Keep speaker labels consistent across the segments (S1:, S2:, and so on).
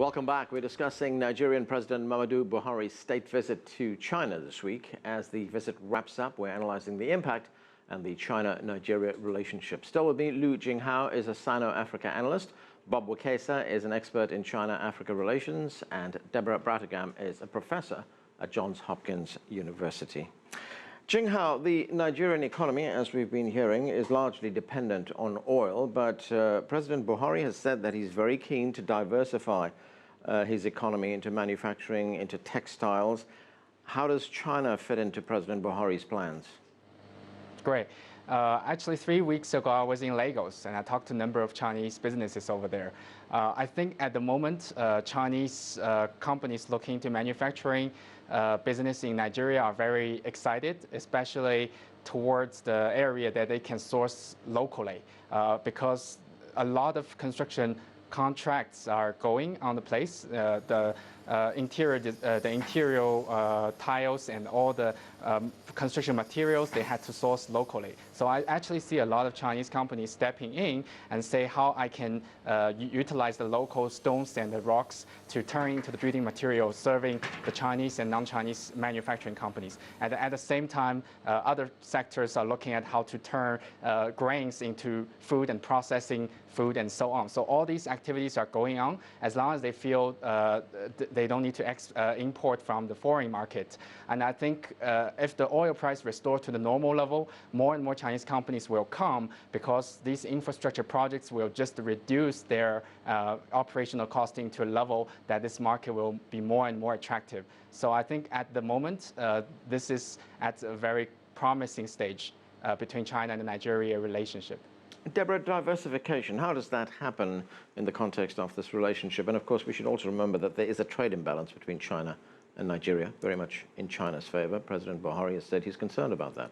S1: Welcome back. We're discussing Nigerian President Muhammadu Buhari's state visit to China this week. As the visit wraps up, we're analyzing the impact and the China-Nigeria relationship. Still with me, Jinghao is a Sino-Africa analyst. Bob Wekesa is an expert in China-Africa relations. And Deborah Brautigam is a professor at Johns Hopkins University. Jinghao, the Nigerian economy, as we've been hearing, is largely dependent on oil, but President Buhari has said that he's very keen to diversify his economy into manufacturing, into textiles. How does China fit into President Buhari's plans?
S2: Great. Actually, 3 weeks ago, I was in Lagos, and I talked to a number of Chinese businesses over there. I think at the moment, Chinese companies looking into manufacturing business in Nigeria are very excited, especially towards the area that they can source locally, because a lot of construction contracts are going on the place. The interior tiles and all the construction materials, they had to source locally. So I actually see a lot of Chinese companies stepping in and say how I can utilize the local stones and the rocks to turn into the building materials, serving the Chinese and non-Chinese manufacturing companies. And at the same time, other sectors are looking at how to turn grains into food and processing food and so on. So all these activities are going on as long as they feel they don't need to import from the foreign market. And I think if the oil price restores to the normal level, more and more Chinese companies will come because these infrastructure projects will just reduce their operational costing to a level that this market will be more and more attractive. So I think at the moment, this is at a very promising stage between China and the Nigeria relationship.
S1: Deborah, diversification, how does that happen in the context of this relationship? And of course, we should also remember that there is a trade imbalance between China and Nigeria, very much in China's favor. President Buhari has said he's concerned about that.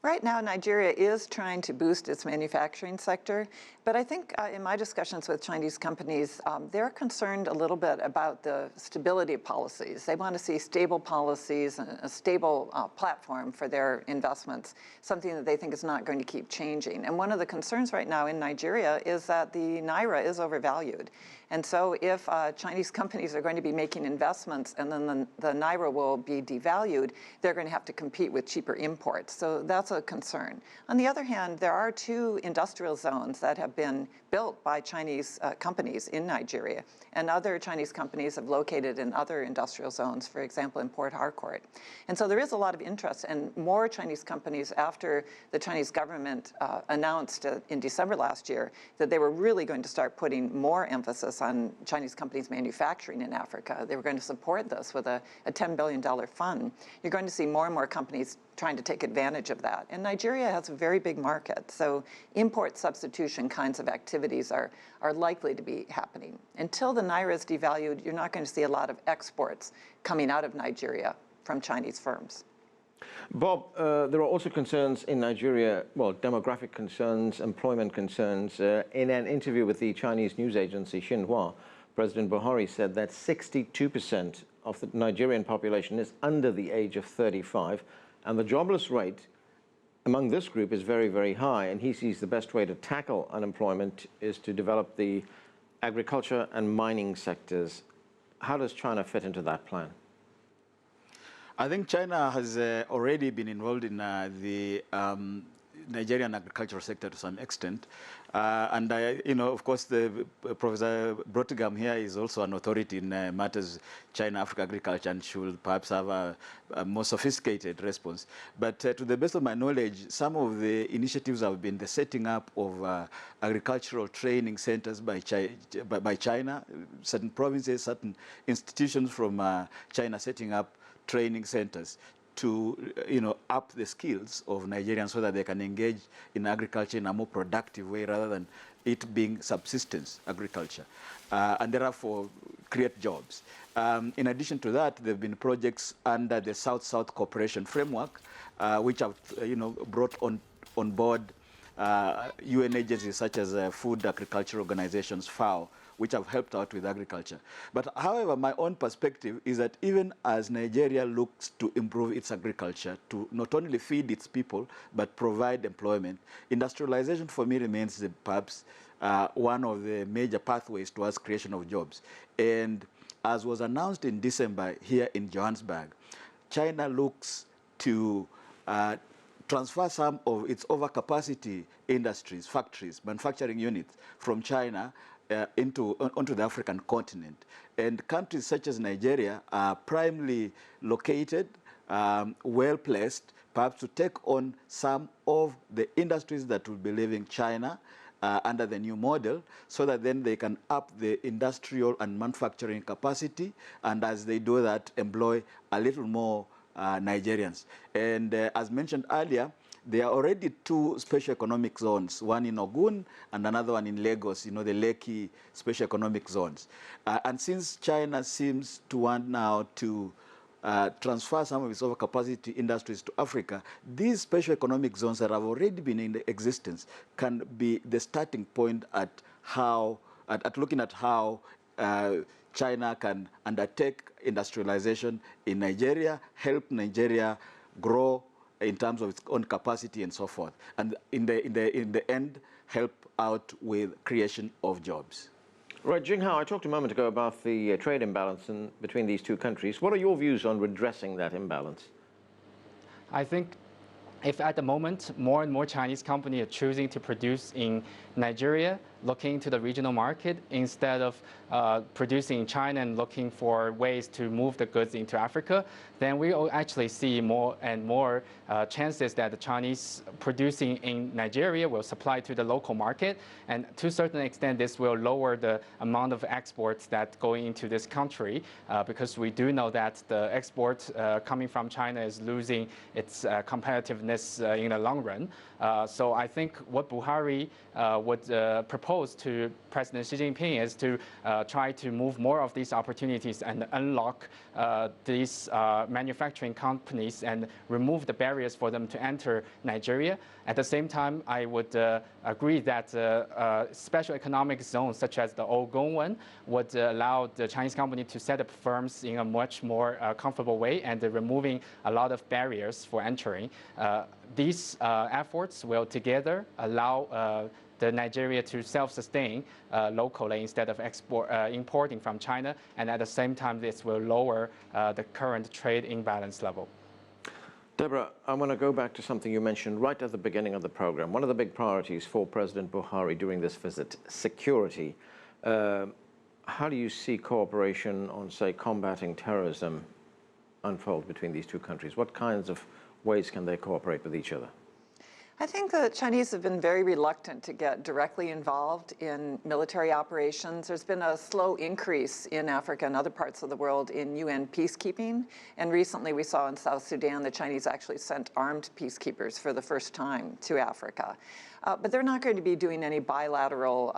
S3: Right now, Nigeria is trying to boost its manufacturing sector, but I think in my discussions with Chinese companies, they're concerned a little bit about the stability of policies. They want to see stable policies and a stable platform for their investments, something that they think is not going to keep changing. And one of the concerns right now in Nigeria is that the Naira is overvalued. And so if Chinese companies are going to be making investments and then the Naira will be devalued, they're going to have to compete with cheaper imports. So that's a concern. On the other hand, there are 2 industrial zones that have been built by Chinese companies in Nigeria, and other Chinese companies have located in other industrial zones, for example, in Port Harcourt. And so there is a lot of interest, and more Chinese companies, after the Chinese government announced in December last year that they were really going to start putting more emphasis on Chinese companies manufacturing in Africa. They were going to support this with a $10 billion fund. You're going to see more and more companies trying to take advantage of that. And Nigeria has a very big market, so import substitution kinds of activities are likely to be happening. Until the Naira is devalued, you're not going to see a lot of exports coming out of Nigeria from Chinese firms.
S1: Bob, there are also concerns in Nigeria, well, demographic concerns, employment concerns. In an interview with the Chinese news agency Xinhua, President Buhari said that 62% of the Nigerian population is under the age of 35, and the jobless rate among this group is very, very high, and he sees the best way to tackle unemployment is to develop the agriculture and mining sectors. How does China fit into that plan?
S4: I think China has already been involved in the Nigerian agricultural sector to some extent. And, of course, Professor Brautigam here is also an authority in matters China-Africa agriculture and should perhaps have a more sophisticated response. But to the best of my knowledge, some of the initiatives have been the setting up of agricultural training centers by China, certain provinces, certain institutions from China setting up training centers to up the skills of Nigerians so that they can engage in agriculture in a more productive way rather than it being subsistence agriculture, and therefore create jobs. In addition to that, there have been projects under the South-South Cooperation Framework, which have brought on board UN agencies such as Food Agriculture Organizations, FAO, which have helped out with agriculture. But however, my own perspective is that even as Nigeria looks to improve its agriculture, to not only feed its people, but provide employment, industrialization for me remains perhaps one of the major pathways towards creation of jobs. And as was announced in December here in Johannesburg, China looks to transfer some of its overcapacity industries, factories, manufacturing units from China onto the African continent. And countries such as Nigeria are primarily located, well-placed, perhaps to take on some of the industries that will be leaving China under the new model, so that then they can up the industrial and manufacturing capacity, and as they do that, employ a little more Nigerians. And as mentioned earlier, there are already two special economic zones, one in Ogun and another one in Lagos, the Lekki special economic zones. And since China seems to want now to transfer some of its overcapacity industries to Africa, these special economic zones that have already been in existence can be the starting point at looking at how China can undertake industrialization in Nigeria, help Nigeria grow in terms of its own capacity and so forth, and in the end, help out with creation of jobs.
S1: Right, Jinghao, I talked a moment ago about the trade imbalance between these two countries. What are your views on redressing that imbalance?
S2: I think if at the moment more and more Chinese companies are choosing to produce in Nigeria, looking to the regional market instead of producing in China and looking for ways to move the goods into Africa, then we will actually see more and more chances that the Chinese producing in Nigeria will supply to the local market. And to a certain extent, this will lower the amount of exports that go into this country, because we do know that the export coming from China is losing its competitiveness in the long run. So I think what Buhari would propose to President Xi Jinping is to try to move more of these opportunities and unlock these manufacturing companies and remove the barriers for them to enter Nigeria. At the same time, I would agree that special economic zones such as the Ogun one would allow the Chinese company to set up firms in a much more comfortable way and removing a lot of barriers for entering. These efforts will together allow the Nigeria to self-sustain locally instead of importing from China, and at the same time this will lower the current trade imbalance level.
S1: Deborah, I want to go back to something you mentioned right at the beginning of the program. One of the big priorities for President Buhari during this visit, security. How do you see cooperation on, say, combating terrorism unfold between these two countries? What kinds of ways can they cooperate with each other?
S3: I think the Chinese have been very reluctant to get directly involved in military operations. There's been a slow increase in Africa and other parts of the world in UN peacekeeping. And recently we saw in South Sudan the Chinese actually sent armed peacekeepers for the first time to Africa. But they're not going to be doing any bilateral,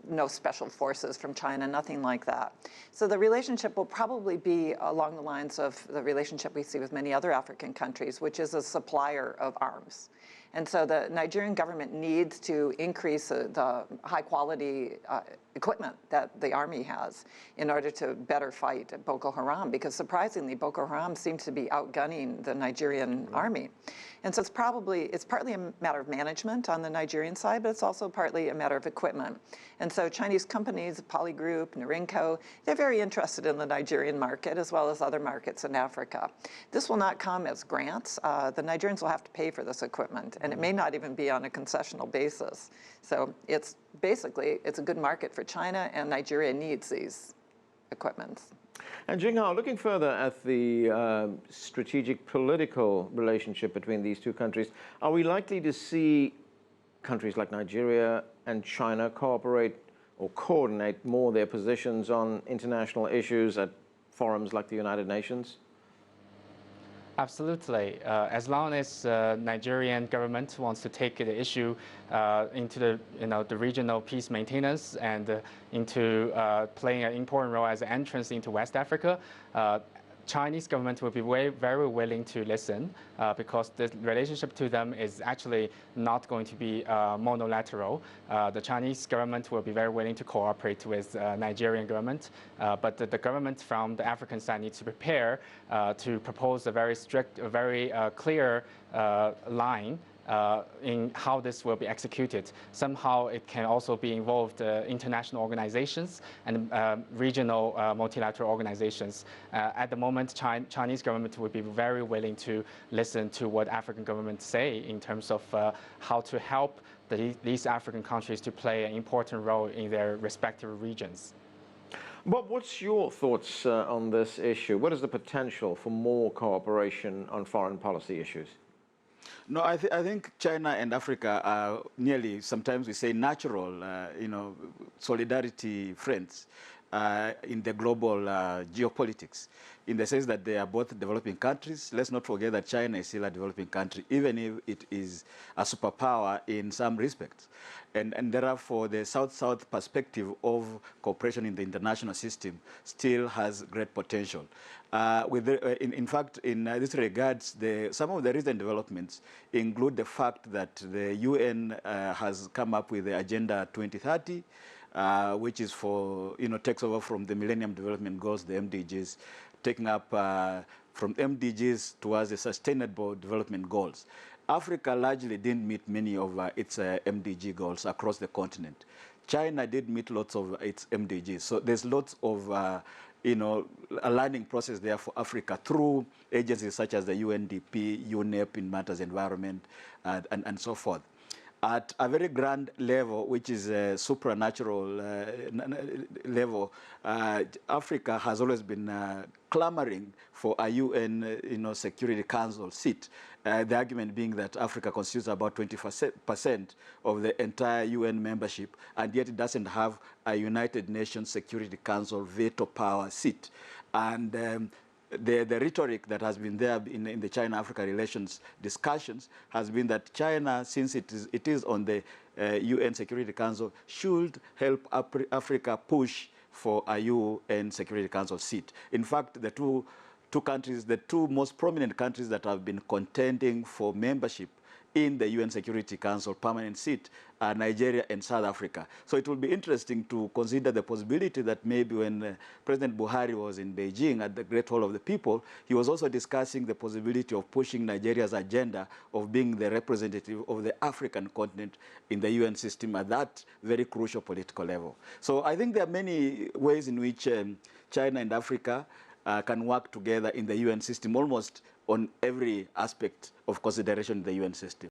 S3: no special forces from China, nothing like that. So the relationship will probably be along the lines of the relationship we see with many other African countries, which is a supplier of arms. And so the Nigerian government needs to increase the high-quality equipment that the army has in order to better fight Boko Haram, because surprisingly, Boko Haram seems to be outgunning the Nigerian army. And so it's partly a matter of management on the Nigerian side, but it's also partly a matter of equipment. And so Chinese companies, Poly Group, Narinco, they're very interested in the Nigerian market as well as other markets in Africa. This will not come as grants. The Nigerians will have to pay for this equipment, and it may not even be on a concessional basis. So it's a good market for China, and Nigeria needs these equipments.
S1: And Jinghao, looking further at the strategic political relationship between these two countries, are we likely to see countries like Nigeria and China cooperate or coordinate more their positions on international issues at forums like the United Nations?
S2: Absolutely. As long as Nigerian government wants to take the issue into the regional peace maintenance and into playing an important role as an entrance into West Africa, Chinese government will be very willing to listen because the relationship to them is actually not going to be monolateral. The Chinese government will be very willing to cooperate with Nigerian government, but the government from the African side needs to prepare to propose a very strict, very clear line in how this will be executed. Somehow it can also be involved international organizations and regional multilateral organizations. At the moment, Chinese government would be very willing to listen to what African governments say in terms of how to help these African countries to play an important role in their respective regions.
S1: Bob, what's your thoughts on this issue? What is the potential for more cooperation on foreign policy issues?
S4: No, I think China and Africa are nearly, sometimes we say, natural, solidarity friends in the global geopolitics, in the sense that they are both developing countries. Let's not forget that China is still a developing country, even if it is a superpower in some respects. And therefore, the South-South perspective of cooperation in the international system still has great potential. In fact, in this regards, some of the recent developments include the fact that the UN has come up with the Agenda 2030, which is for, takes over from the Millennium Development Goals, the MDGs, taking up from MDGs towards the Sustainable Development Goals. Africa largely didn't meet many of its MDG goals across the continent. China did meet lots of its MDGs. So there's lots of, a learning process there for Africa through agencies such as the UNDP, UNEP in matters environment, and so forth. At a very grand level, which is a supranatural level, Africa has always been clamoring for a UN Security Council seat. The argument being that Africa constitutes about 20% of the entire UN membership, and yet it doesn't have a United Nations Security Council veto power seat. And the rhetoric that has been there in the China-Africa relations discussions has been that China, since it is on the UN Security Council, should help Africa push for a UN Security Council seat. In fact, the two countries, the two most prominent countries that have been contending for membership in the UN Security Council permanent seat are Nigeria and South Africa. So it will be interesting to consider the possibility that maybe when President Buhari was in Beijing at the Great Hall of the People, he was also discussing the possibility of pushing Nigeria's agenda of being the representative of the African continent in the UN system at that very crucial political level. So I think there are many ways in which China and Africa can work together in the UN system, almost on every aspect of consideration in the UN system.